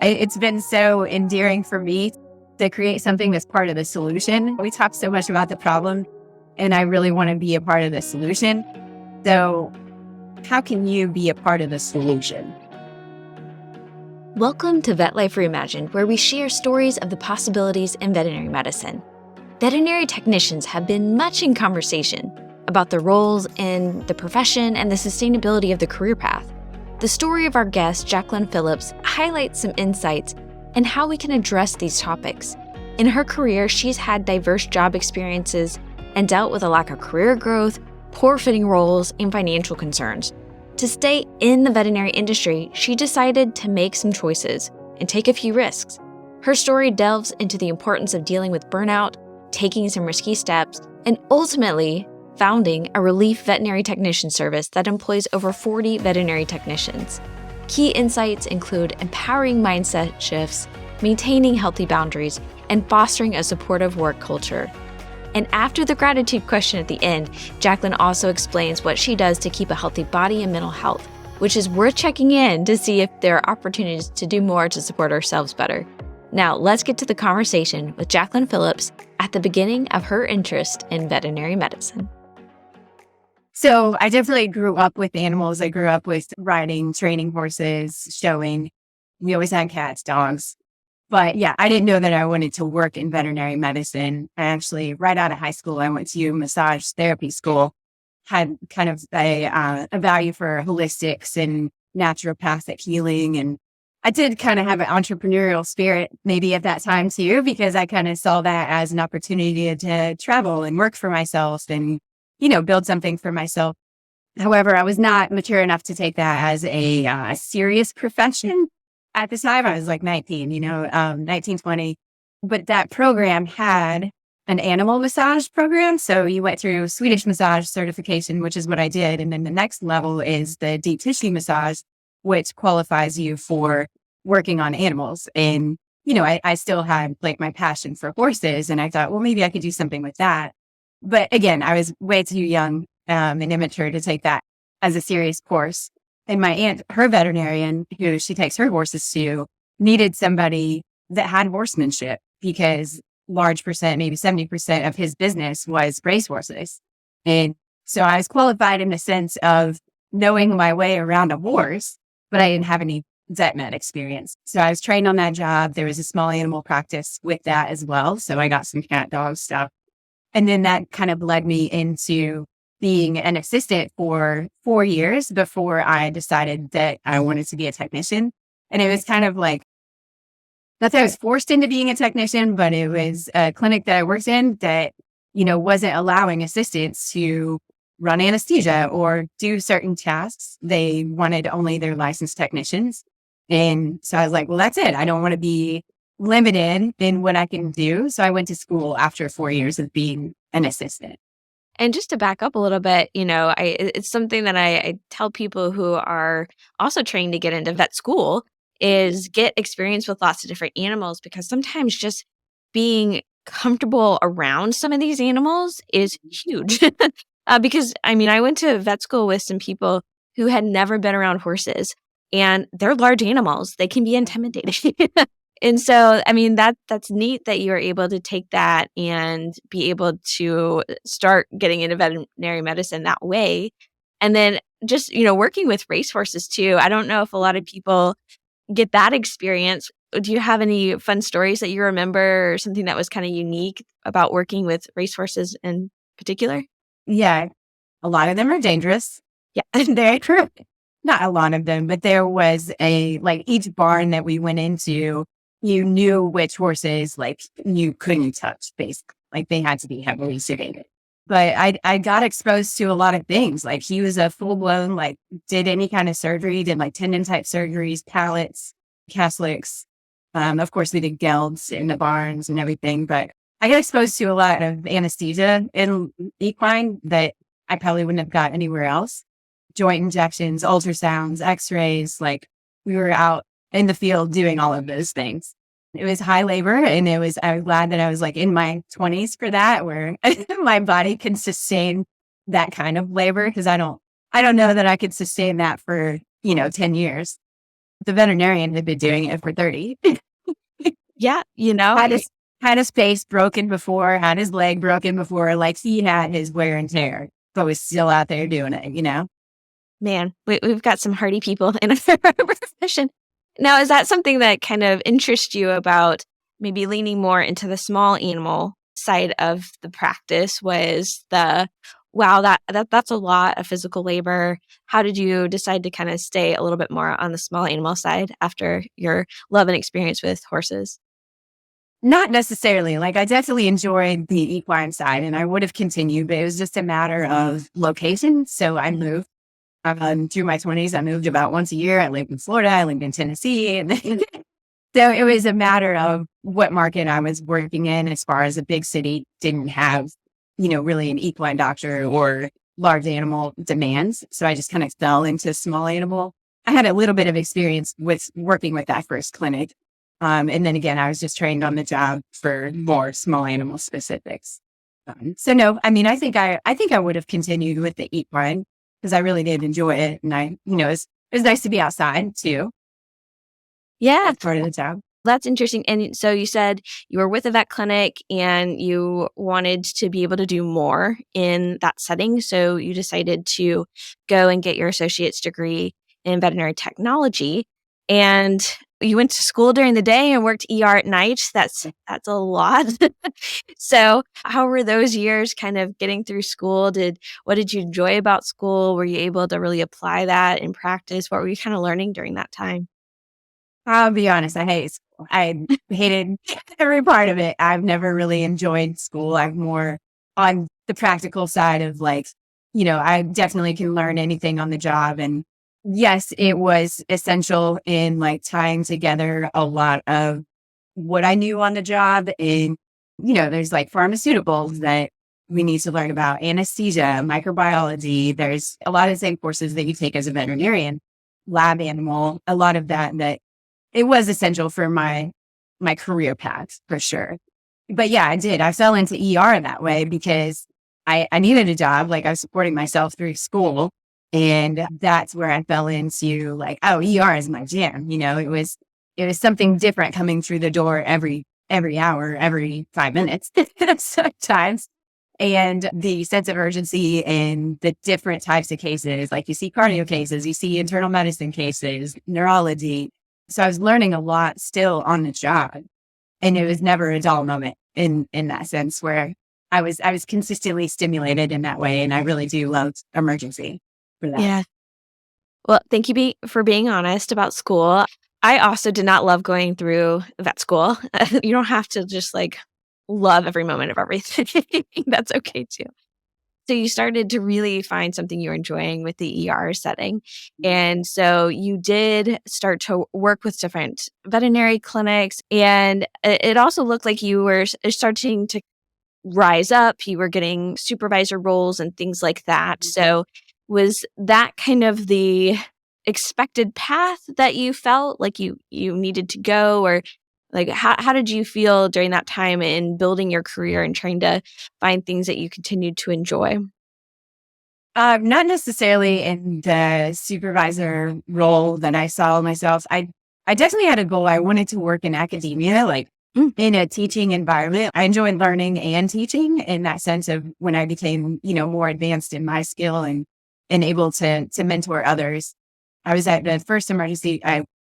It's been so endearing for me to create something that's part of the solution. We talk so much about the problem, and I really want to be a part of the solution. So how can you be a part of the solution? Welcome to Vet Life Reimagined, where we share stories of the possibilities in veterinary medicine. Veterinary technicians have been much in conversation about the roles in the profession and the sustainability of the career path. The story of our guest, Jacklyn Phillips, highlights some insights and how we can address these topics. In her career, she's had diverse job experiences and dealt with a lack of career growth, poor fitting roles, and financial concerns. To stay in the veterinary industry, she decided to make some choices and take a few risks. Her story delves into the importance of dealing with burnout, taking some risky steps, and ultimately founding a relief veterinary technician service that employs over 40 veterinary technicians. Key insights include empowering mindset shifts, maintaining healthy boundaries, and fostering a supportive work culture. And after the gratitude question at the end, Jacqueline also explains what she does to keep a healthy body and mental health, which is worth checking in to see if there are opportunities to do more to support ourselves better. Now, let's get to the conversation with Jacklyn Phillips at the beginning of her interest in veterinary medicine. So I definitely grew up with animals. I grew up with riding, training horses, showing. We always had cats, dogs. But yeah, I didn't know that I wanted to work in veterinary medicine. I actually, right out of high school, I went to massage therapy school, had kind of a value for holistics and naturopathic healing. And I did kind of have an entrepreneurial spirit maybe at that time too, because I kind of saw that as an opportunity to travel and work for myself and, build something for myself. However, I was not mature enough to take that as a serious profession. At the time, I was like 19, 19, 20. But that program had an animal massage program. So you went through Swedish massage certification, which is what I did. And then the next level is the deep tissue massage, which qualifies you for working on animals. And, I still had like my passion for horses. And I thought, well, maybe I could do something with that. But again, I was way too young and immature to take that as a serious course. And my aunt, her veterinarian, who she takes her horses to, needed somebody that had horsemanship because large percent, maybe 70% of his business was racehorses. And so I was qualified in the sense of knowing my way around a horse, but I didn't have any vet med experience. So I was trained on that job. There was a small animal practice with that as well. So I got some cat, dog stuff. And then that kind of led me into being an assistant for 4 years before I decided that I wanted to be a technician. And it was kind of like, not that I was forced into being a technician, but it was a clinic that I worked in that, wasn't allowing assistants to run anesthesia or do certain tasks. They wanted only their licensed technicians. And so I was like, well, that's it. I don't want to be limited in what I can do. So I went to school after 4 years of being an assistant. And just to back up a little bit, it's something that I tell people who are also trained to get into vet school is get experience with lots of different animals, because sometimes just being comfortable around some of these animals is huge. Because, I went to vet school with some people who had never been around horses, and they're large animals. They can be intimidating. And so, that's neat that you are able to take that and be able to start getting into veterinary medicine that way. And then just, working with racehorses too. I don't know if a lot of people get that experience. Do you have any fun stories that you remember or something that was kind of unique about working with racehorses in particular? Yeah, a lot of them are dangerous. Yeah. They're not a lot of them, but there was each barn that we went into, you knew which horses you couldn't touch, basically. They had to be heavily sedated. But I got exposed to a lot of things. He was a full blown, did any kind of surgery, did tendon type surgeries, pallets, Caslicks. Of course, we did gelds in the barns and everything. But I got exposed to a lot of anesthesia in equine that I probably wouldn't have got anywhere else. Joint injections, ultrasounds, x-rays. We were out in the field doing all of those things. It was high labor, and I was glad that I was in my 20s for that, where my body can sustain that kind of labor, because I don't know that I could sustain that for, 10 years. the veterinarian had been doing it for 30. Yeah, had his, had his face broken before, had his leg broken before, like he had his wear and tear, but was still out there doing it. man, we've got some hardy people in our profession. Now, is that something that kind of interests you about maybe leaning more into the small animal side of the practice? Was wow, that's a lot of physical labor. How did you decide to kind of stay a little bit more on the small animal side after your love and experience with horses? Not necessarily. Like I definitely enjoyed the equine side and I would have continued, but it was just a matter of location. So I moved through my 20s. I moved about once a year. I lived in Florida. I lived in Tennessee. And so it was a matter of what market I was working in as far as a big city didn't have, really an equine doctor or large animal demands. So I just kind of fell into small animal. I had a little bit of experience with working with that first clinic. And then again, I was just trained on the job for more small animal specifics. So no, I mean, I think I would have continued with the equine because I really did enjoy it. And it was nice to be outside too. Yeah, That's part of the job. that's interesting. And so you said you were with a vet clinic and you wanted to be able to do more in that setting. So you decided to go and get your associate's degree in veterinary technology. And you went to school during the day and worked ER at night. That's a lot. So how were those years kind of getting through school? What did you enjoy about school? Were you able to really apply that in practice? What were you kind of learning during that time? I'll be honest. I hate school. I hated every part of it. I've never really enjoyed school. I'm more on the practical side of I definitely can learn anything on the job. And yes, it was essential in tying together a lot of what I knew on the job. And, there's pharmaceuticals that we need to learn about, anesthesia, microbiology. There's a lot of the same courses that you take as a veterinarian, lab animal, a lot of that it was essential for my career path for sure. But yeah, I did. I fell into ER that way because I needed a job. I was supporting myself through school. And that's where I fell into ER is my jam. It was something different coming through the door every hour, every 5 minutes sometimes. And the sense of urgency and the different types of cases, you see cardio cases, you see internal medicine cases, neurology. So I was learning a lot still on the job. And it was never a dull moment in that sense where I was consistently stimulated in that way. And I really do love emergency for that. Yeah. Well, thank you for being honest about school. I also did not love going through vet school. You don't have to just love every moment of everything. That's okay too. So you started to really find something you were enjoying with the ER setting. And so you did start to work with different veterinary clinics. And it also looked like you were starting to rise up. You were getting supervisor roles and things like that. So was that kind of the expected path that you felt like you needed to go? Or how did you feel during that time in building your career and trying to find things that you continued to enjoy? Not necessarily in the supervisor role that I saw myself. I definitely had a goal. I wanted to work in academia, in a teaching environment. I enjoyed learning and teaching in that sense of when I became, more advanced in my skill and able to mentor others. I was at the first emergency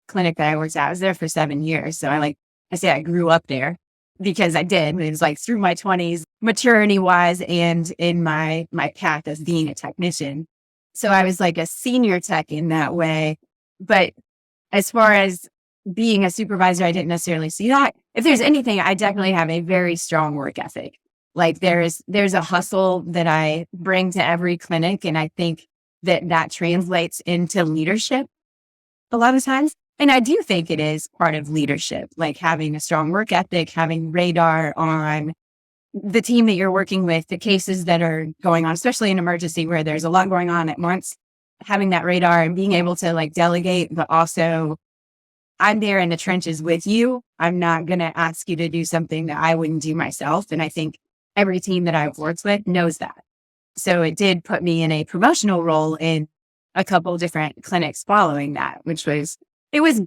clinic that I worked at. I was there for 7 years. So I grew up there because I did. It was through my 20s, maturity wise, and in my path as being a technician. So I was a senior tech in that way. But as far as being a supervisor, I didn't necessarily see that. If there's anything, I definitely have a very strong work ethic. There's a hustle that I bring to every clinic. And I think that translates into leadership a lot of times. And I do think it is part of leadership, having a strong work ethic, having radar on the team that you're working with, the cases that are going on, especially in emergency where there's a lot going on at once, having that radar and being able to delegate, but also I'm there in the trenches with you. I'm not going to ask you to do something that I wouldn't do myself. And I think every team that I've worked with knows that. So it did put me in a promotional role in a couple different clinics following that, which was it was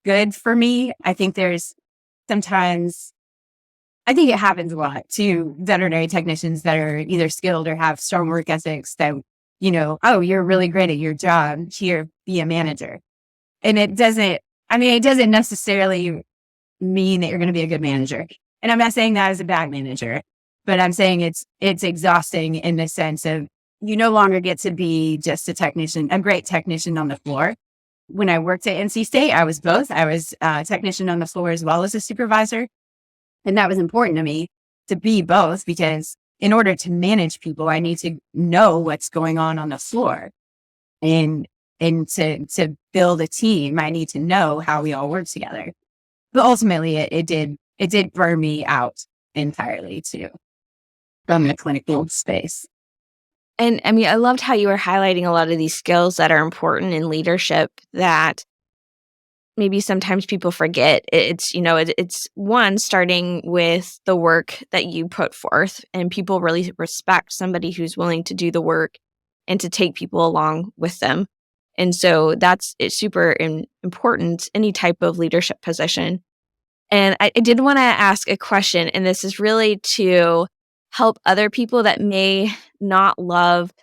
good for me. I think I think it happens a lot to veterinary technicians that are either skilled or have strong work ethics that, oh, you're really great at your job. Here, be a manager. And it doesn't necessarily mean that you're going to be a good manager. And I'm not saying that as a bad manager, but I'm saying it's exhausting in the sense of you no longer get to be just a great technician on the floor. When I worked at NC State, I was both. I was a technician on the floor as well as a supervisor. And that was important to me to be both, because in order to manage people, I need to know what's going on the floor. And to build a team, I need to know how we all work together. But ultimately, it did burn me out entirely too from the clinical space. And I mean, I loved how you were highlighting a lot of these skills that are important in leadership that maybe sometimes people forget. It's one, starting with the work that you put forth, and people really respect somebody who's willing to do the work and to take people along with them. And so it's super important, any type of leadership position. And I did want to ask a question, and this is really to help other people that may not love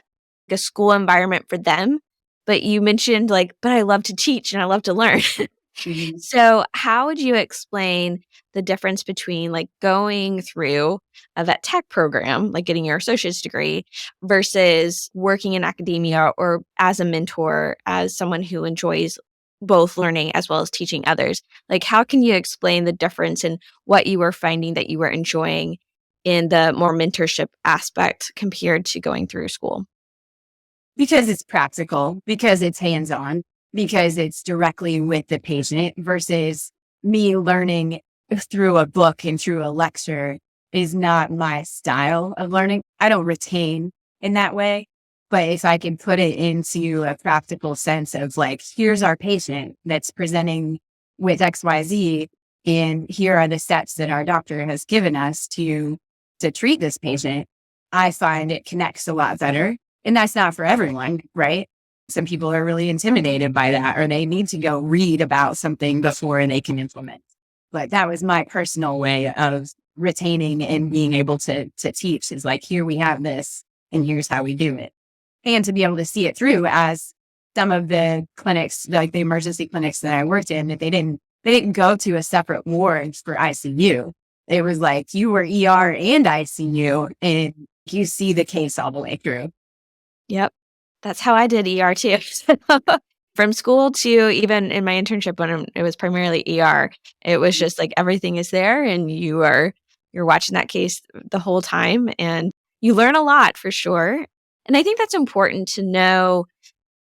a school environment for them. But you mentioned but I love to teach and I love to learn. Mm-hmm. So how would you explain the difference between going through a vet tech program, like getting your associate's degree, versus working in academia or as a mentor, as someone who enjoys both learning as well as teaching others? How can you explain the difference in what you were finding that you were enjoying in the more mentorship aspect compared to going through school? Because it's practical, because it's hands-on, because it's directly with the patient versus me learning through a book and through a lecture is not my style of learning. I don't retain in that way, but if I can put it into a practical sense of here's our patient that's presenting with XYZ, and here are the steps that our doctor has given us to treat this patient, I find it connects a lot better. And that's not for everyone, right? Some people are really intimidated by that, or they need to go read about something before they can implement. But that was my personal way of retaining and being able to teach is here we have this and here's how we do it. And to be able to see it through, as some of the clinics, like the emergency clinics that I worked in, that they didn't go to a separate ward for ICU. It was you were ER and ICU, and you see the case all the way through. Yep. That's how I did ER too. From school to even in my internship when it was primarily ER, it was just everything is there and you're watching that case the whole time, and you learn a lot for sure. And I think that's important to know.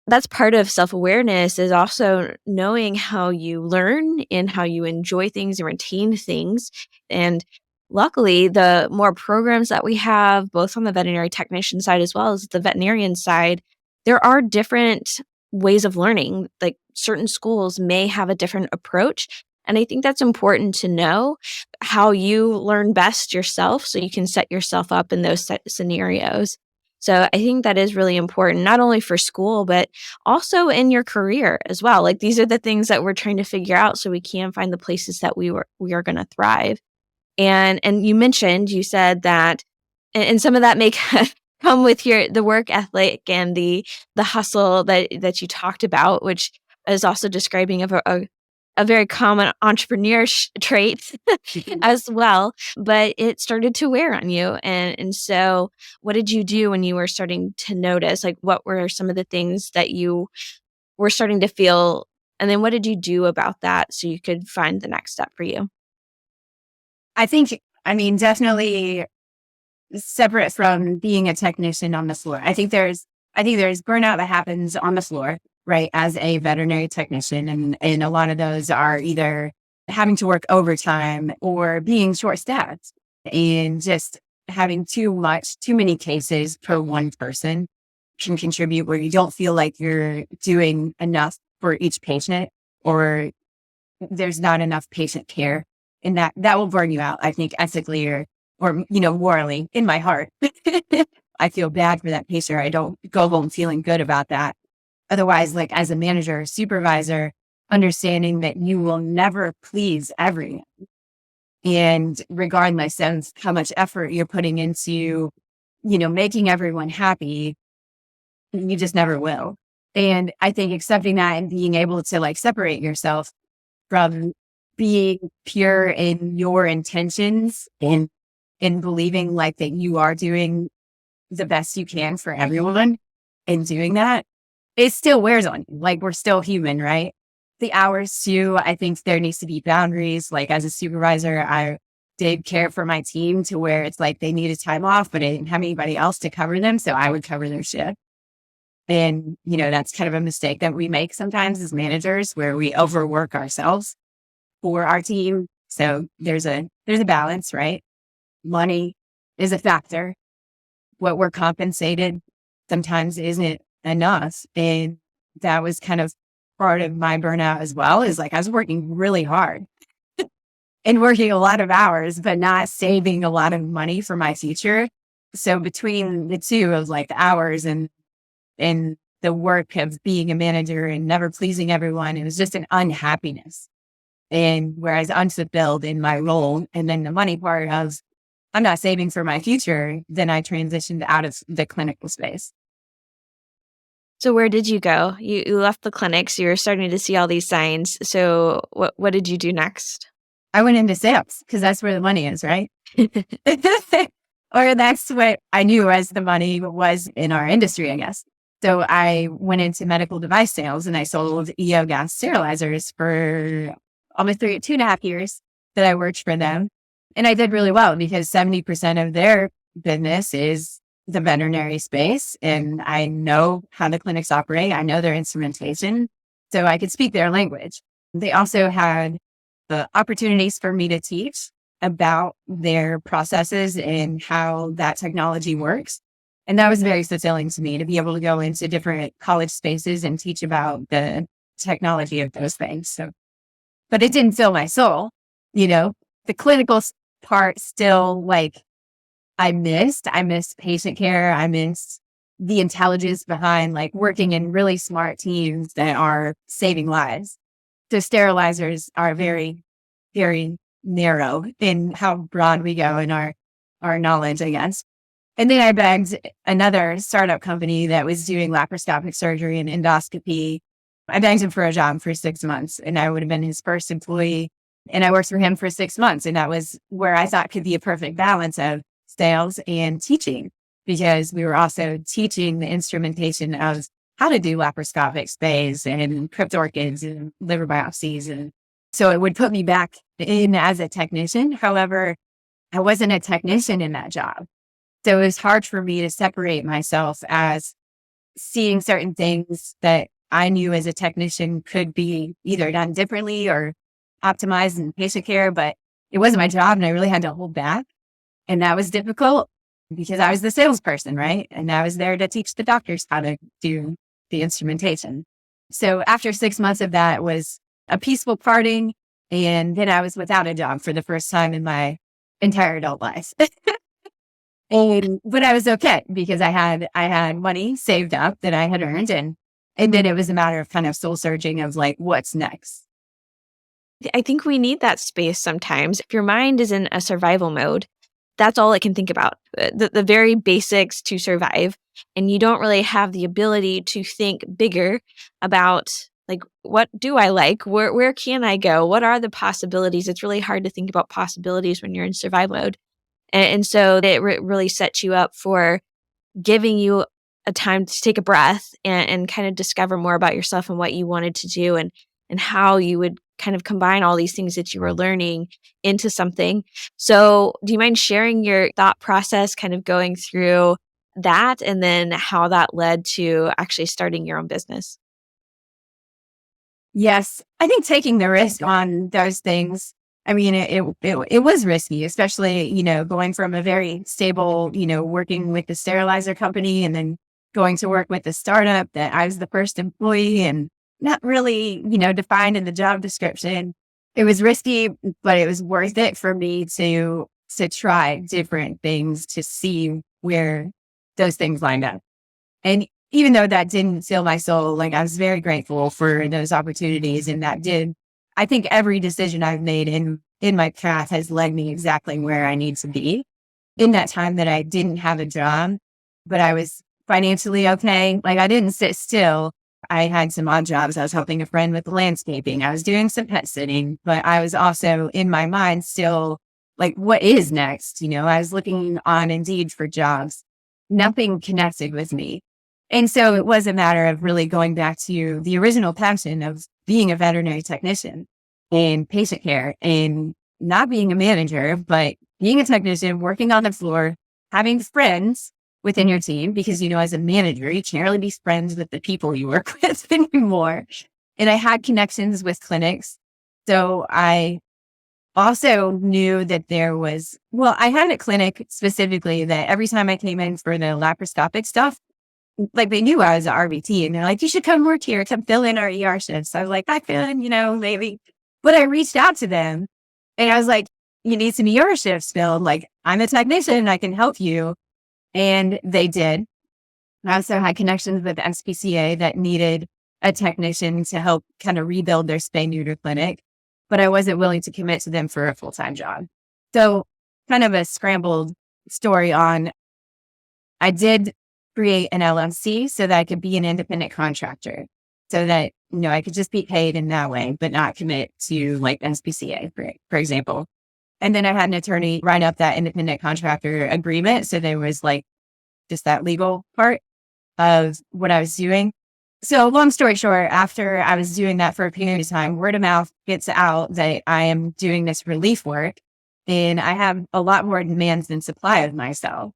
That's part of self-awareness, is also knowing how you learn and how you enjoy things and retain things. And luckily, the more programs that we have, both on the veterinary technician side as well as the veterinarian side, there are different ways of learning. Certain schools may have a different approach. And I think that's important to know how you learn best yourself so you can set yourself up in those scenarios. So I think that is really important, not only for school, but also in your career as well. These are the things that we're trying to figure out so we can find the places that we are going to thrive. And you said that, and some of that may come with the work ethic and the hustle that you talked about, which is also describing of a very common entrepreneur trait as well, but it started to wear on you. And so what did you do when you were starting to notice, what were some of the things that you were starting to feel? And then what did you do about that so you could find the next step for you? I think, definitely separate from being a technician on the floor. I think there's burnout that happens on the floor, right, as a veterinary technician. And a lot of those are either having to work overtime or being short-staffed and just having too many cases per one person can contribute where you don't feel like you're doing enough for each patient, or there's not enough patient care. And that will burn you out, I think, ethically or morally in my heart. I feel bad for that patient. I don't go home feeling good about that. Otherwise, as a manager or supervisor, understanding that you will never please everyone. And regardless of how much effort you're putting into, making everyone happy, you just never will. And I think accepting that and being able to like separate yourself from being pure in your intentions and in believing like that you are doing the best you can for everyone and doing that, it still wears on you. Like, we're still human, right? The hours too, I think there needs to be boundaries. Like, as a supervisor, I did care for my team to where it's like they needed time off, but I didn't have anybody else to cover them. So I would cover their shift. And, that's kind of a mistake that we make sometimes as managers, where we overwork ourselves for our team. So there's a balance, right? Money is a factor. What we're compensated sometimes isn't enough. And that was kind of part of my burnout as well, is like I was working really hard and working a lot of hours, but not saving a lot of money for my future. So between the two of like the hours and the work of being a manager and never pleasing everyone, it was just an unhappiness. And whereas unfulfilled in my role, and then the money part of I'm not saving for my future, then I transitioned out of the clinical space. So where did you go? You left the clinics. You were starting to see all these signs. So what did you do next? I went into sales because that's where the money is, right? Or that's what I knew as the money was in our industry, I guess. So I went into medical device sales and I sold EO gas sterilizers for almost 2.5 years that I worked for them. And I did really well because 70% of their business is the veterinary space. And I know how the clinics operate. I know their instrumentation. So I could speak their language. They also had the opportunities for me to teach about their processes and how that technology works. And that was very fulfilling to me to be able to go into different college spaces and teach about the technology of those things. So, but it didn't fill my soul, the clinical part still, like, I missed patient care. I missed the intelligence behind like working in really smart teams that are saving lives. So sterilizers are very, very narrow in how broad we go in our knowledge, I guess. And then I bagged another startup company that was doing laparoscopic surgery and endoscopy. I bagged him for a job for 6 months and I would have been his first employee. And I worked for him for 6 months. And that was where I thought could be a perfect balance of sales and teaching, because we were also teaching the instrumentation of how to do laparoscopic spays and crypt orchids and liver biopsies. And so it would put me back in as a technician. However, I wasn't a technician in that job. So it was hard for me to separate myself as seeing certain things that I knew as a technician could be either done differently or optimized in patient care, but it wasn't my job and I really had to hold back. And that was difficult because I was the salesperson, right? And I was there to teach the doctors how to do the instrumentation. So after 6 months of that, it was a peaceful parting. And then I was without a job for the first time in my entire adult life. But I was okay because I had money saved up that I had earned. And then it was a matter of kind of soul searching of like, what's next? I think we need that space sometimes. If your mind is in a survival mode, that's all it can think about, the very basics to survive. And you don't really have the ability to think bigger about like, what do I like? Where can I go? What are the possibilities? It's really hard to think about possibilities when you're in survival mode. And so it really sets you up for giving you a time to take a breath and kind of discover more about yourself and what you wanted to do and how you would kind of combine all these things that you were learning into something. So do you mind sharing your thought process, kind of going through that and then how that led to actually starting your own business? Yes, I think taking the risk on those things, I mean, it was risky, especially, going from a very stable, working with the sterilizer company and then going to work with the startup that I was the first employee and not really, defined in the job description. It was risky, but it was worth it for me to try different things to see where those things lined up. And even though that didn't fill my soul, like I was very grateful for those opportunities. And I think every decision I've made in my path has led me exactly where I need to be. In that time that I didn't have a job, but I was financially okay. Like I didn't sit still. I had some odd jobs. I was helping a friend with landscaping. I was doing some pet sitting, but I was also in my mind still like, what is next? I was looking on Indeed for jobs. Nothing connected with me. And so it was a matter of really going back to the original passion of being a veterinary technician and patient care and not being a manager, but being a technician, working on the floor, having friends within your team, because, as a manager, you can't really be friends with the people you work with anymore. And I had connections with clinics. So I also knew that I had a clinic specifically that every time I came in for the laparoscopic stuff, like they knew I was an RVT and they're like, you should come work here, come fill in our ER shifts. I was like, I could, maybe. But I reached out to them and I was like, you need some ER shifts filled. Like, I'm a technician, I can help you. And they did. I also had connections with SPCA that needed a technician to help kind of rebuild their spay neuter clinic, but I wasn't willing to commit to them for a full-time job. So kind of a scrambled story I did create an LLC so that I could be an independent contractor so that, I could just be paid in that way, but not commit to like SPCA, for example. And then I had an attorney write up that independent contractor agreement. So there was like just that legal part of what I was doing. So long story short, after I was doing that for a period of time, word of mouth gets out that I am doing this relief work and I have a lot more demands than supply of myself.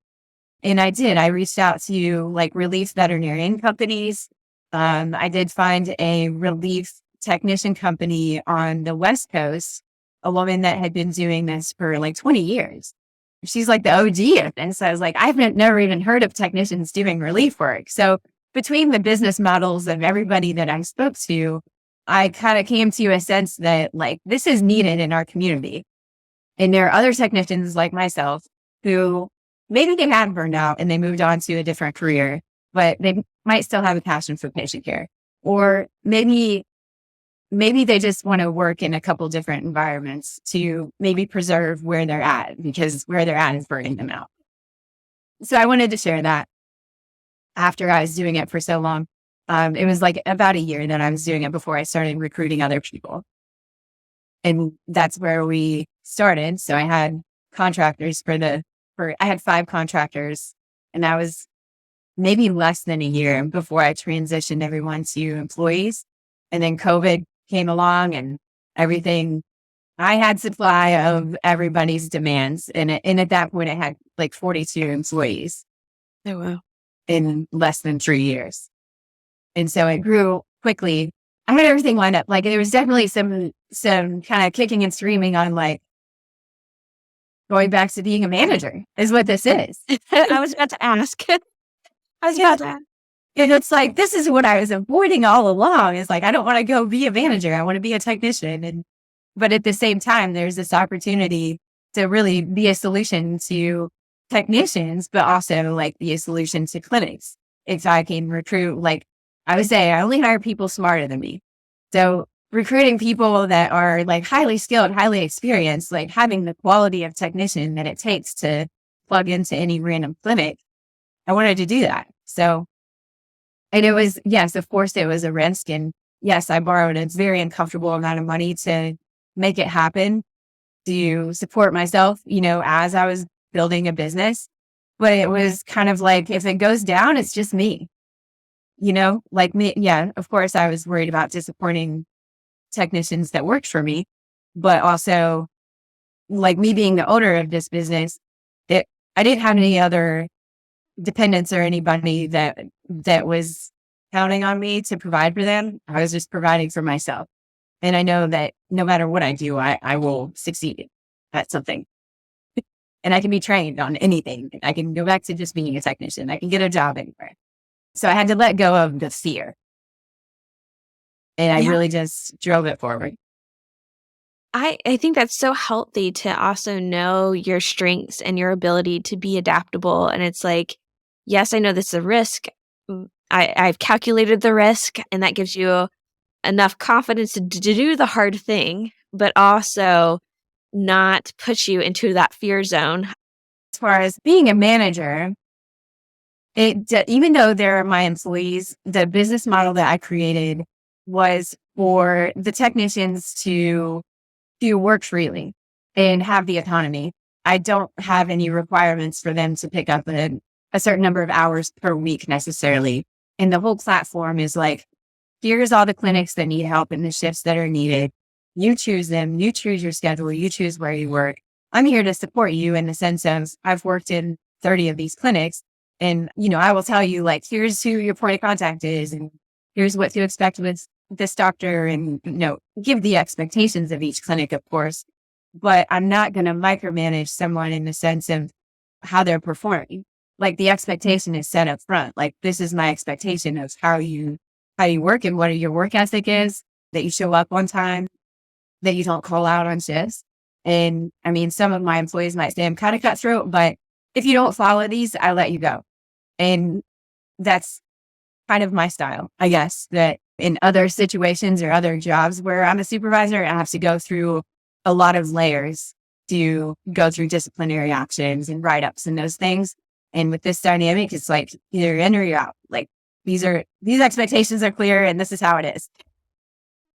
And I reached out to like relief veterinarian companies. I did find a relief technician company on the West Coast, a woman that had been doing this for like 20 years. She's like the OG of it. So I was like, I've never even heard of technicians doing relief work. So between the business models of everybody that I spoke to, I kind of came to a sense that like, this is needed in our community. And there are other technicians like myself who maybe they had burned out and they moved on to a different career, but they might still have a passion for patient care. Or maybe they just want to work in a couple different environments to maybe preserve where they're at, because where they're at is burning them out. So I wanted to share that after I was doing it for so long. It was like about a year that I was doing it before I started recruiting other people. And that's where we started. So I had contractors I had 5 contractors, and that was maybe less than a year before I transitioned everyone to employees. And then COVID came along and everything. I had supply of everybody's demands. And at that point, I had like 42 employees. Oh, wow. In less than 3 years. And so it grew quickly. I had everything lined up. Like there was definitely some kind of kicking and screaming on like going back to being a manager is what this is. I was about to ask. And it's like, this is what I was avoiding all along. It's like, I don't want to go be a manager. I want to be a technician. But at the same time, there's this opportunity to really be a solution to technicians, but also like be a solution to clinics. If I can recruit, like I would say, I only hire people smarter than me. So recruiting people that are like highly skilled, highly experienced, like having the quality of technician that it takes to plug into any random clinic. I wanted to do that. So, and it was, yes, of course it was a risk. And yes, I borrowed a very uncomfortable amount of money to make it happen, to support myself, as I was building a business. But it was kind of like, if it goes down, it's just me, like me. Yeah, of course I was worried about disappointing technicians that worked for me, but also like me being the owner of this business, I didn't have any other dependents or anybody that was counting on me to provide for them. I was just providing for myself. And I know that no matter what I do, I will succeed at something. And I can be trained on anything. I can go back to just being a technician. I can get a job anywhere. So I had to let go of the fear. And I really just drove it forward. I think that's so healthy to also know your strengths and your ability to be adaptable. And it's like, yes, I know this is a risk, I've calculated the risk, and that gives you enough confidence to do the hard thing, but also not put you into that fear zone. As far as being a manager, even though they're my employees, the business model that I created was for the technicians to work freely and have the autonomy. I don't have any requirements for them to pick up a certain number of hours per week necessarily. And the whole platform is like, here's all the clinics that need help and the shifts that are needed. You choose them, you choose your schedule, you choose where you work. I'm here to support you in the sense of I've worked in 30 of these clinics, and, I will tell you, like, here's who your point of contact is, and here's what to expect with this doctor, and, give the expectations of each clinic, of course, but I'm not going to micromanage someone in the sense of how they're performing. Like, the expectation is set up front. Like, this is my expectation of how you work and what your work ethic is, that you show up on time, that you don't call out on shifts. And I mean, some of my employees might say I'm kind of cutthroat, but if you don't follow these, I let you go. And that's kind of my style, I guess, that in other situations or other jobs where I'm a supervisor, I have to go through a lot of layers to go through disciplinary actions and write-ups and those things. And with this dynamic, it's like either in or you're out. Like, these expectations are clear and this is how it is.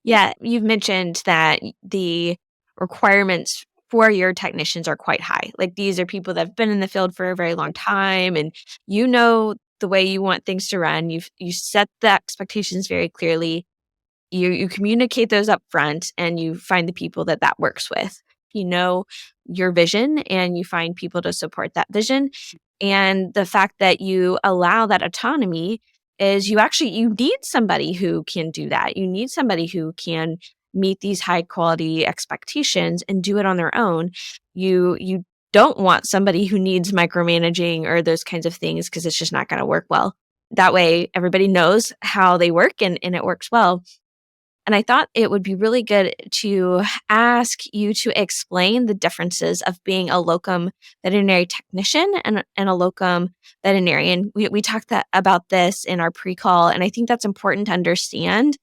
Yeah, you've mentioned that the requirements for your technicians are quite high. Like, these are people that have been in the field for a very long time, and the way you want things to run. You set the expectations very clearly. You communicate those up front, and you find the people that works with. You know your vision, and you find people to support that vision. And the fact that you allow that autonomy is you need somebody who can do that. You need somebody who can meet these high quality expectations and do it on their own. You don't want somebody who needs micromanaging or those kinds of things, because it's just not going to work well. That way, everybody knows how they work and it works well. And I thought it would be really good to ask you to explain the differences of being a locum veterinary technician and a locum veterinarian. We talked about this in our pre-call, and I think that's important to understand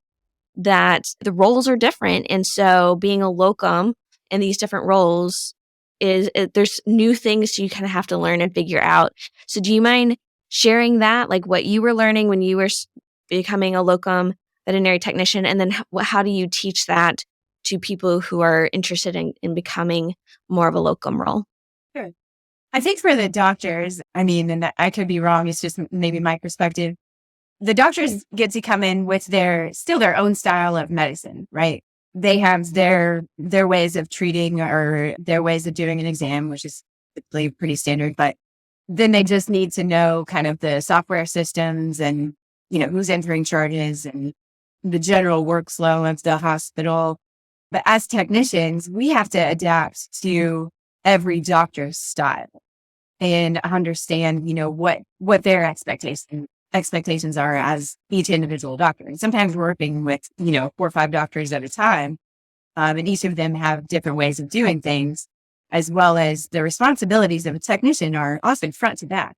that the roles are different. And so being a locum in these different roles there's new things you kind of have to learn and figure out. So do you mind sharing that, like what you were learning when you were becoming a locum veterinary technician, and then how do you teach that to people who are interested in becoming more of a locum role? Sure. I think for the doctors, I mean, and I could be wrong, it's just maybe my perspective. The doctors get to come in with their own style of medicine, right? They have their ways of treating or their ways of doing an exam, which is typically pretty standard, but then they just need to know kind of the software systems and, who's entering charges and the general workflow of the hospital. But as technicians, we have to adapt to every doctor's style and understand, what their expectations are as each individual doctor. And sometimes we're working with, 4 or 5 doctors at a time. And each of them have different ways of doing things, as well as the responsibilities of a technician are often front to back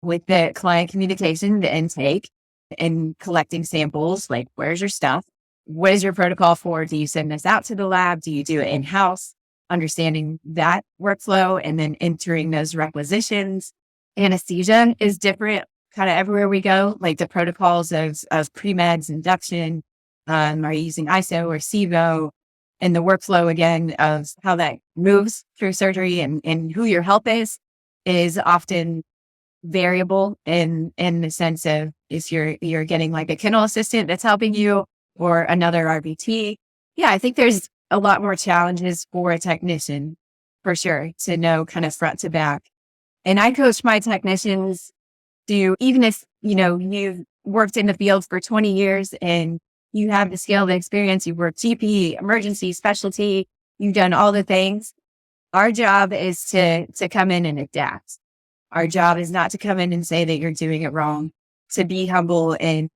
with the client communication, the intake, and collecting samples, like where's your stuff? What is your protocol for? Do you send this out to the lab? Do you do it in-house? Understanding that workflow and then entering those requisitions. Anesthesia is different kind of everywhere we go, like the protocols of pre-meds, induction, are you using ISO or SIVO, and the workflow again of how that moves through surgery and who your help is often variable in the sense of if you're getting like a kennel assistant that's helping you or another RVT. Yeah, I think there's a lot more challenges for a technician for sure to know kind of front to back. And I coach my technicians to, even if, you've worked in the field for 20 years and you have the skill and experience, you've worked GP, emergency, specialty, you've done all the things. Our job is to come in and adapt. Our job is not to come in and say that you're doing it wrong, to be humble and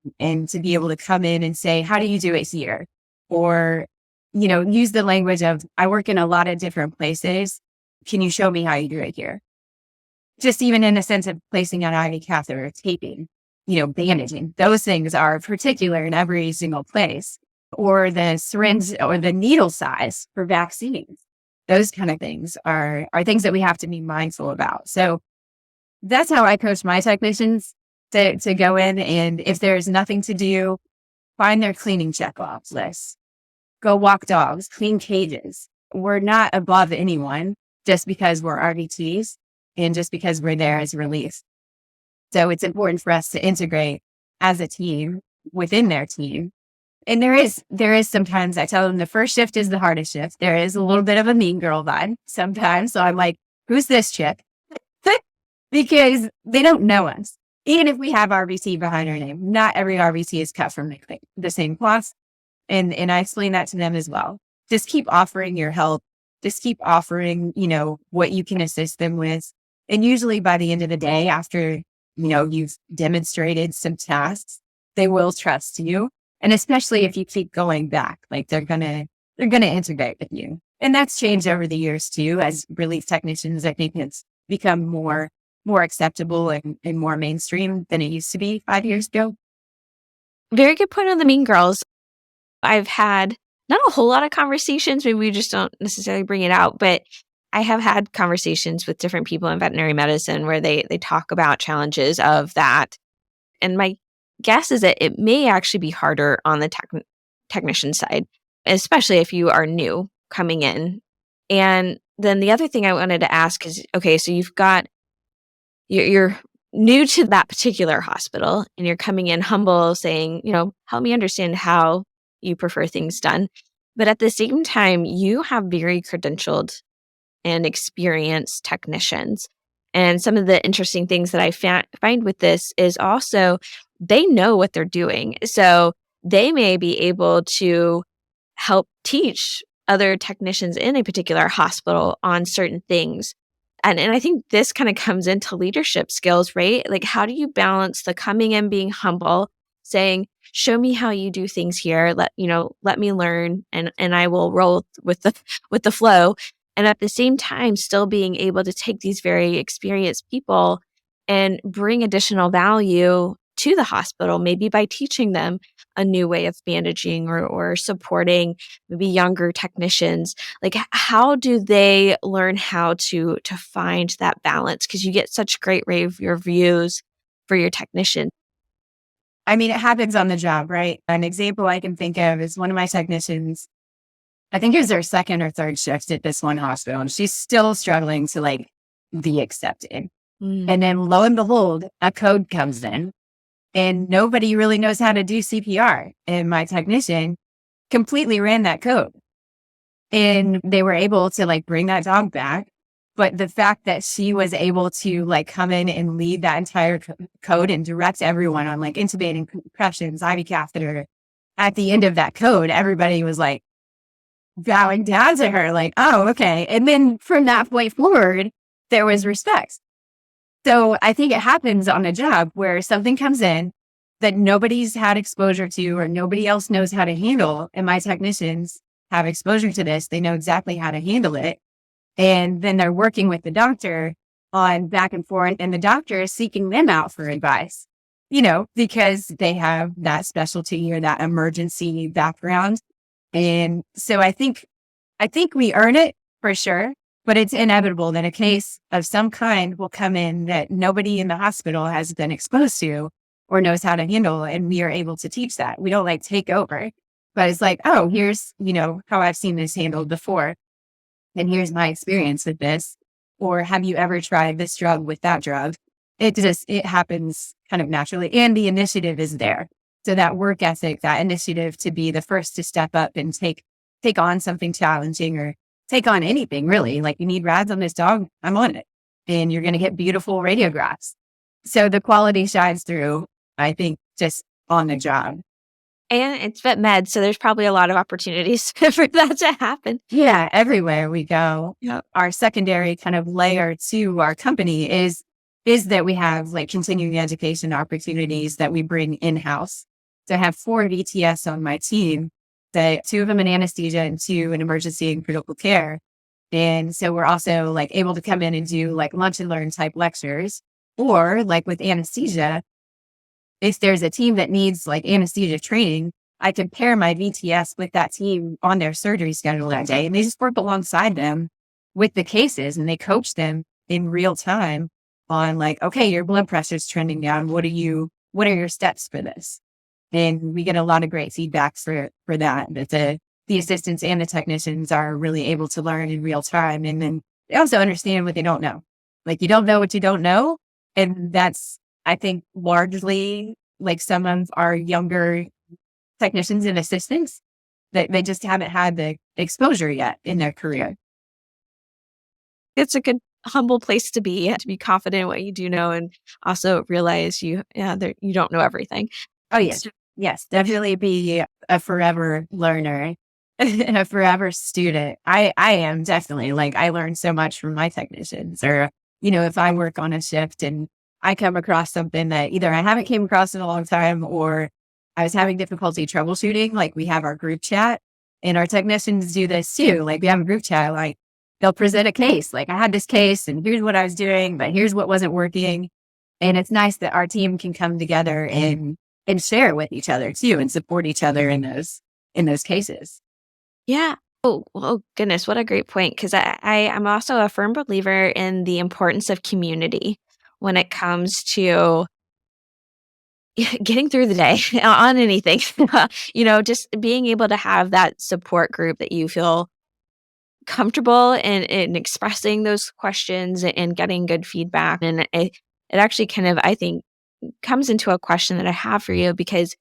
to be able to come in and say, how do you do it here? Or, use the language of, I work in a lot of different places. Can you show me how you do it here? Just even in a sense of placing an IV catheter or taping. bandaging. Those things are particular in every single place, or the syringe or the needle size for vaccines. Those kind of things are things that we have to be mindful about. So that's how I coach my technicians to go in. And if there's nothing to do, find their cleaning checkoff list. Go walk dogs, clean cages. We're not above anyone just because we're RVTs and just because we're there as relief. So it's important for us to integrate as a team within their team. And there is sometimes I tell them the first shift is the hardest shift. There is a little bit of a mean girl vibe sometimes. So I'm like, who's this chick? Because they don't know us. Even if we have RVT behind our name, not every RVT is cut from the same cloth. And I explain that to them as well. Just keep offering your help. Just keep offering, what you can assist them with. And usually by the end of the day, after, you've demonstrated some tasks, they will trust you. And especially if you keep going back, like they're going to integrate with you. And that's changed over the years too. As relief technicians, I think it's become more acceptable and more mainstream than it used to be 5 years ago. Very good point on the mean girls. I've had not a whole lot of conversations. Maybe we just don't necessarily bring it out, but I have had conversations with different people in veterinary medicine where they talk about challenges of that. And my guess is that it may actually be harder on the technician side, especially if you are new coming in. And then the other thing I wanted to ask is, okay, so you're new to that particular hospital and you're coming in humble saying, help me understand how you prefer things done. But at the same time, you have very credentialed and experienced technicians. And some of the interesting things that I find with this is also they know what they're doing. So they may be able to help teach other technicians in a particular hospital on certain things. And I think this kind of comes into leadership skills, right? Like, how do you balance the coming in, being humble, saying, show me how you do things here. Let me learn and I will roll with the flow. And at the same time, still being able to take these very experienced people and bring additional value to the hospital, maybe by teaching them a new way of bandaging or supporting maybe younger technicians. Like, how do they learn how to find that balance? Because you get such great reviews for your technician. I mean, it happens on the job, right? An example I can think of is one of my technicians. I think it was her second or third shift at this one hospital, and she's still struggling to be accepted. And then lo and behold, a code comes in and nobody really knows how to do CPR. And my technician completely ran that code and they were able to bring that dog back. But the fact that she was able to come in and lead that entire code and direct everyone on intubating, compressions, IV catheter, at the end of that code, everybody was bowing down to her, oh, okay. And then from that point forward, there was respect. So I think it happens on a job where something comes in that nobody's had exposure to or nobody else knows how to handle. And my technicians have exposure to this. They know exactly how to handle it. And then they're working with the doctor on back and forth, and the doctor is seeking them out for advice, because they have that specialty or that emergency background. And so I think we earn it for sure, but it's inevitable that a case of some kind will come in that nobody in the hospital has been exposed to or knows how to handle. And we are able to teach that. We don't take over, but it's oh, here's, how I've seen this handled before. And here's my experience with this. Or have you ever tried this drug with that drug? It happens kind of naturally. And the initiative is there. So that work ethic, that initiative to be the first to step up and take on something challenging or take on anything really. You need rads on this dog, I'm on it. And you're going to get beautiful radiographs. So the quality shines through, I think, just on the job. And it's vet med, so there's probably a lot of opportunities for that to happen. Yeah, everywhere we go. Our secondary kind of layer to our company is that we have continuing education opportunities that we bring in-house. So I have 4 VTS on my team, 2 of them in anesthesia and 2 in emergency and critical care. And so we're also able to come in and do lunch and learn type lectures, or with anesthesia, if there's a team that needs like anesthesia training, I can pair my VTS with that team on their surgery schedule that day. And they just work alongside them with the cases and they coach them in real time on like, okay, your blood pressure is trending down. What are your steps for this? And we get a lot of great feedback for that. That the assistants and the technicians are really able to learn in real time. And then they also understand what they don't know. Like you don't know what you don't know. And that's, I think, largely like some of our younger technicians and assistants that they just haven't had the exposure yet in their career. It's a good, humble place to be confident in what you do know and also realize you don't know everything. Oh, yes. Yes, definitely be a forever learner and a forever student. I am definitely like, I learn so much from my technicians or, if I work on a shift and I come across something that either I haven't came across in a long time or I was having difficulty troubleshooting, like we have our group chat and our technicians do this too. Like we have a group chat, like they'll present a case, like I had this case and here's what I was doing, but here's what wasn't working. And it's nice that our team can come together and share with each other too and support each other in those cases. Yeah. Oh goodness, what a great point. Because I'm also a firm believer in the importance of community when it comes to getting through the day on anything. Just being able to have that support group that you feel comfortable in expressing those questions and getting good feedback. And it actually kind of, I think, comes into a question that I have for you because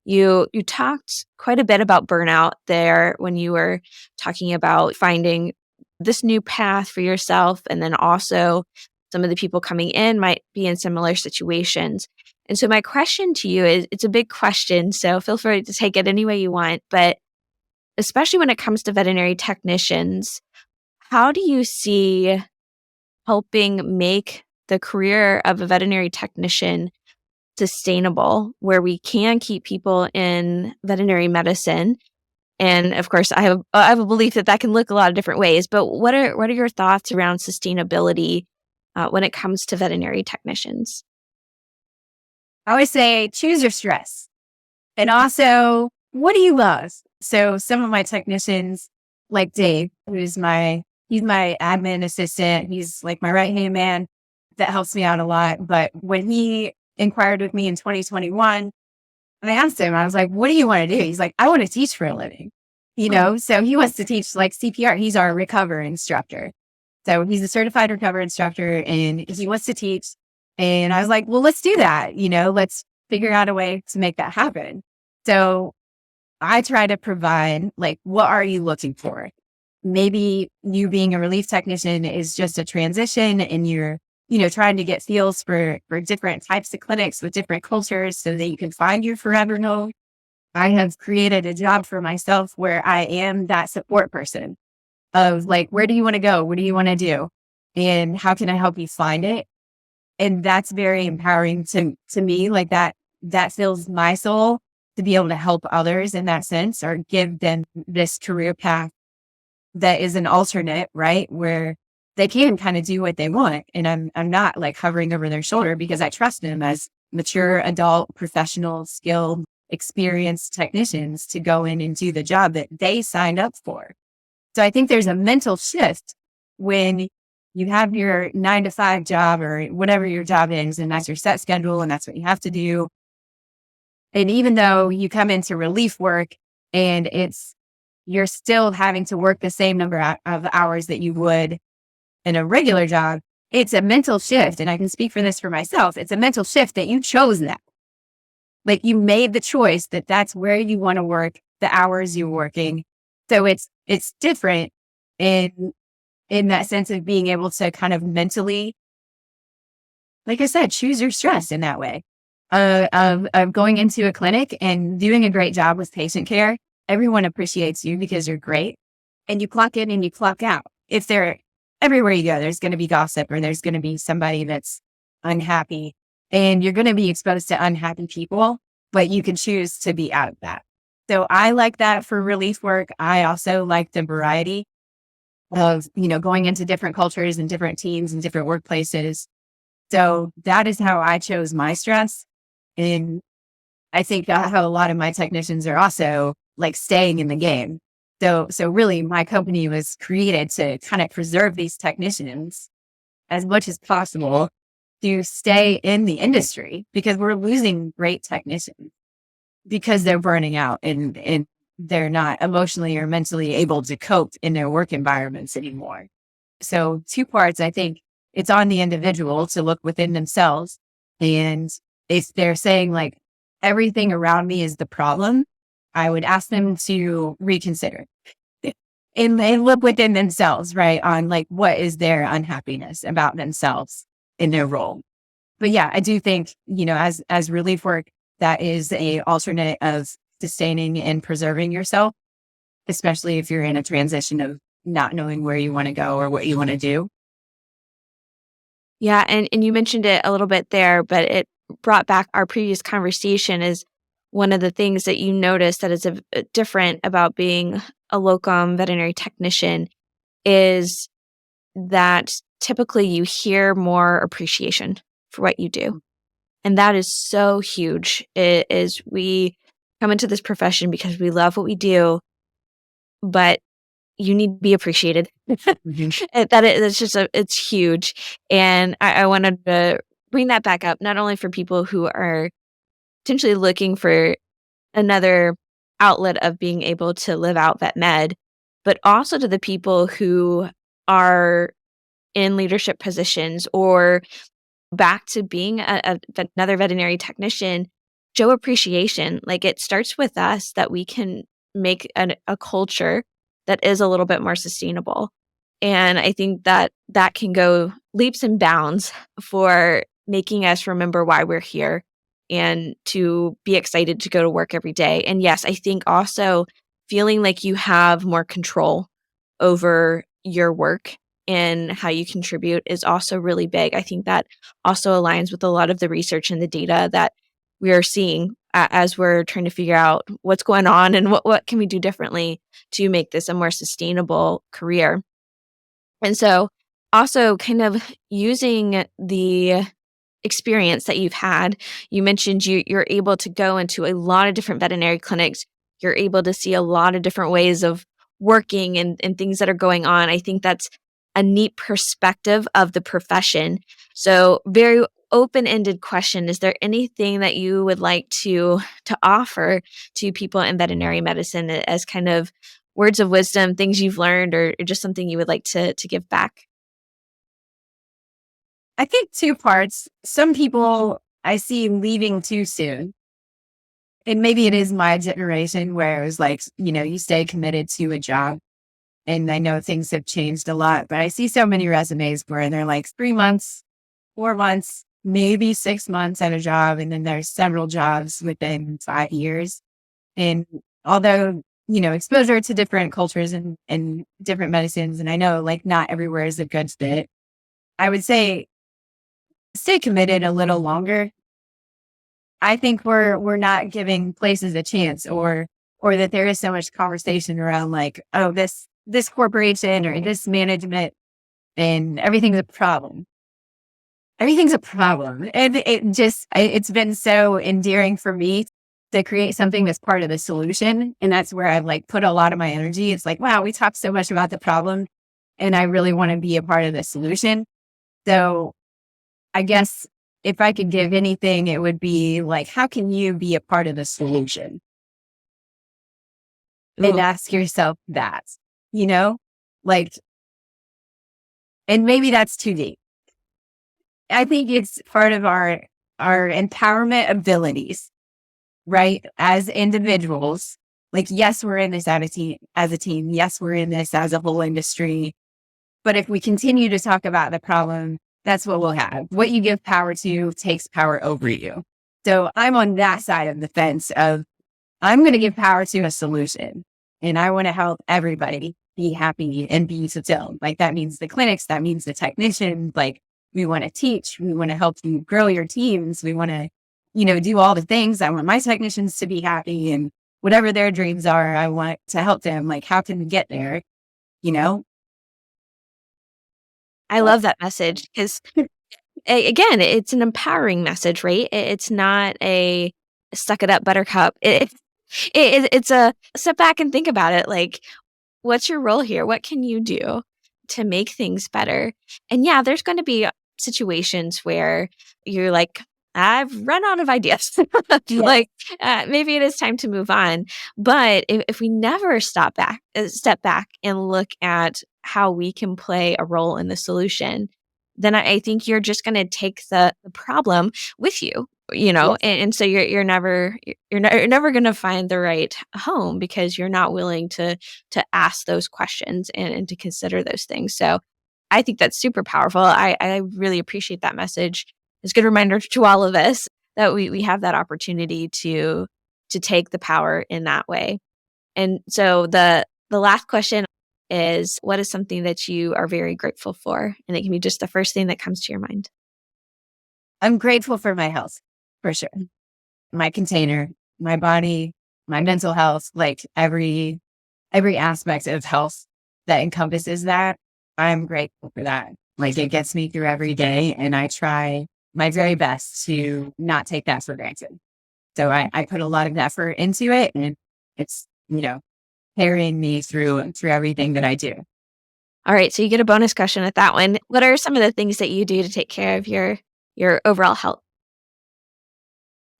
you talked quite a bit about burnout there when you were talking about finding this new path for yourself. And then also some of the people coming in might be in similar situations. And so my question to you is, it's a big question, so feel free to take it any way you want, but especially when it comes to veterinary technicians, how do you see helping make the career of a veterinary technician sustainable, where we can keep people in veterinary medicine? And of course, I have a belief that can look a lot of different ways. But what are your thoughts around sustainability when it comes to veterinary technicians? I always say choose your stress, and also what do you love? So some of my technicians, like Dave, he's my admin assistant. He's like my right hand man that helps me out a lot. But when he inquired with me in 2021, I asked him, I was like, what do you want to do? He's like, I want to teach for a living, so he wants to teach like CPR. He's our recover instructor. So he's a certified recover instructor and he wants to teach. And I was like, well, let's do that. Let's figure out a way to make that happen. So I try to provide like, what are you looking for? Maybe you being a relief technician is just a transition and you're trying to get feels for different types of clinics with different cultures so that you can find your forever home. I have created a job for myself where I am that support person of like, where do you want to go? What do you want to do? And how can I help you find it? And that's very empowering to me. Like that fills my soul to be able to help others in that sense or give them this career path that is an alternate, right? Where they can kind of do what they want. And I'm not like hovering over their shoulder because I trust them as mature, adult, professional, skilled, experienced technicians to go in and do the job that they signed up for. So I think there's a mental shift when you have your 9-to-5 job or whatever your job is, and that's your set schedule and that's what you have to do. And even though you come into relief work and you're still having to work the same number of hours that you would in a regular job, it's a mental shift. And I can speak for this for myself. It's a mental shift that you chose that. Like you made the choice that that's where you want to work, the hours you're working. So it's different in that sense of being able to kind of mentally, like I said, choose your stress in that way. Of going into a clinic and doing a great job with patient care. Everyone appreciates you because you're great and you clock in and you clock out. If they're everywhere you go, there's going to be gossip or there's going to be somebody that's unhappy and you're going to be exposed to unhappy people, but you can choose to be out of that. So I like that for relief work. I also like the variety of, going into different cultures and different teams and different workplaces. So that is how I chose my stress. And I think how a lot of my technicians are also like staying in the game. So really my company was created to kind of preserve these technicians as much as possible to stay in the industry, because we're losing great technicians because they're burning out and they're not emotionally or mentally able to cope in their work environments anymore. So two parts, I think it's on the individual to look within themselves. And if they're saying like everything around me is the problem, I would ask them to reconsider and look within themselves, right? On like, what is their unhappiness about themselves in their role? But yeah, I do think, as relief work, that is a alternate of sustaining and preserving yourself, especially if you're in a transition of not knowing where you want to go or what you want to do. Yeah, and you mentioned it a little bit there, but it brought back our previous conversation is one of the things that you noticed that is different about being a locum veterinary technician is that typically you hear more appreciation for what you do. And that is so huge. It is we come into this profession because we love what we do, but you need to be appreciated. It's just it's huge. And I wanted to bring that back up, not only for people who are potentially looking for another outlet of being able to live out vet med, but also to the people who are in leadership positions or back to being another veterinary technician. Show appreciation. Like it starts with us that we can make a culture that is a little bit more sustainable. And I think that that can go leaps and bounds for making us remember why we're here and to be excited to go to work every day. And yes, I think also feeling like you have more control over your work and how you contribute is also really big. I think that also aligns with a lot of the research and the data that we are seeing as we're trying to figure out what's going on and what can we do differently to make this a more sustainable career. And so also kind of using the experience that you've had, you mentioned you're able to go into a lot of different veterinary clinics. You're able to see a lot of different ways of working and things that are going on. I think that's a neat perspective of the profession. So very open-ended question. Is there anything that you would like to offer to people in veterinary medicine as kind of words of wisdom, things you've learned, or just something you would like to give back? I think two parts. Some people I see leaving too soon. And maybe it is my generation where it was like, you stay committed to a job. And I know things have changed a lot, but I see so many resumes where they're like 3 months, 4 months, maybe 6 months at a job. And then there's several jobs within 5 years. And although, exposure to different cultures and different medicines, and I know like not everywhere is a good fit, I would say stay committed a little longer. I think we're not giving places a chance or that there is so much conversation around like, oh, this corporation or this management and everything's a problem. Everything's a problem. And it's been so endearing for me to create something that's part of the solution. And that's where I've like put a lot of my energy. It's like, wow, we talk so much about the problem and I really want to be a part of the solution. So I guess if I could give anything, it would be like, how can you be a part of the solution? And ask yourself that, like, and maybe that's too deep. I think it's part of our empowerment abilities, right? As individuals, like, yes, we're in this as a team. Yes, we're in this as a whole industry. But if we continue to talk about the problem, that's what we'll have. What you give power to takes power over you. So I'm on that side of the fence of I'm going to give power to a solution and I want to help everybody be happy and be fulfilled. Like that means the clinics, that means the technicians, like we want to teach, we want to help you grow your teams. We want to, do all the things. I want my technicians to be happy and whatever their dreams are, I want to help them. Like, how can we get there? I love that message because again, it's an empowering message, right? It's not a suck it up, buttercup. It's a step back and think about it. Like, what's your role here? What can you do to make things better? And yeah, there's going to be situations where you're like, I've run out of ideas. Like, maybe it is time to move on. But if we never step back and look at how we can play a role in the solution, then I think you're just going to take the problem with you, and so you're never going to find the right home because you're not willing to ask those questions and to consider those things. So I think that's super powerful. I really appreciate that message. It's a good reminder to all of us that we have that opportunity to take the power in that way. And so the last question is, what is something that you are very grateful for? And it can be just the first thing that comes to your mind. I'm grateful for my health, for sure. My container, my body, my mental health, like every aspect of health that encompasses that. I'm grateful for that. Like, it gets me through every day, and I try my very best to not take that for granted. So I put a lot of effort into it, and it's, carrying me through everything that I do. All right. So you get a bonus question at that one. What are some of the things that you do to take care of your overall health?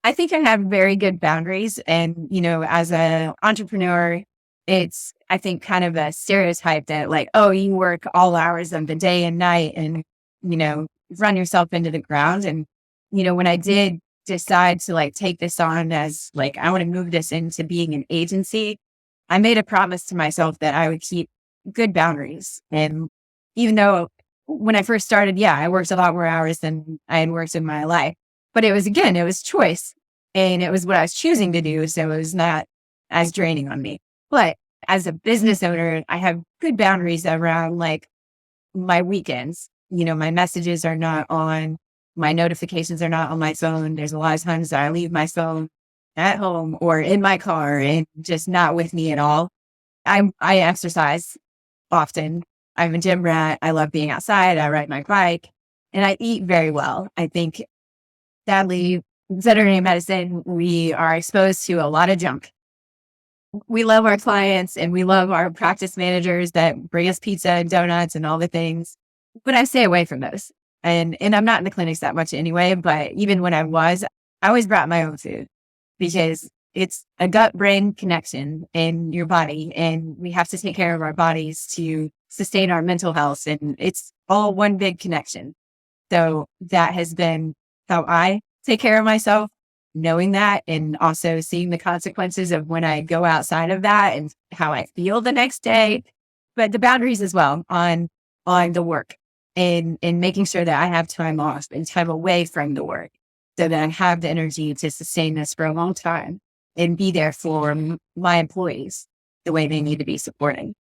I think I have very good boundaries. And, as an entrepreneur, it's, I think, kind of a stereotype that like, oh, you work all hours of the day and night and, run yourself into the ground. And, when I did decide to like take this on as like, I want to move this into being an agency, I made a promise to myself that I would keep good boundaries. And even though when I first started, I worked a lot more hours than I had worked in my life, but it was choice, and it was what I was choosing to do. So it was not as draining on me. But as a business owner, I have good boundaries around like my weekends. My messages are not on, my notifications are not on my phone. There's a lot of times that I leave my phone at home or in my car and just not with me at all. I exercise often. I'm a gym rat. I love being outside. I ride my bike, and I eat very well. I think, sadly, veterinary medicine, we are exposed to a lot of junk. We love our clients and we love our practice managers that bring us pizza and donuts and all the things, but I stay away from those. And I'm not in the clinics that much anyway, but even when I was, I always brought my own food because it's a gut-brain connection in your body, and we have to take care of our bodies to sustain our mental health, and it's all one big connection. So that has been how I take care of myself, knowing that, and also seeing the consequences of when I go outside of that and how I feel the next day, but the boundaries as well on the work and making sure that I have time off and time away from the work so that I have the energy to sustain this for a long time and be there for my employees the way they need to be supporting.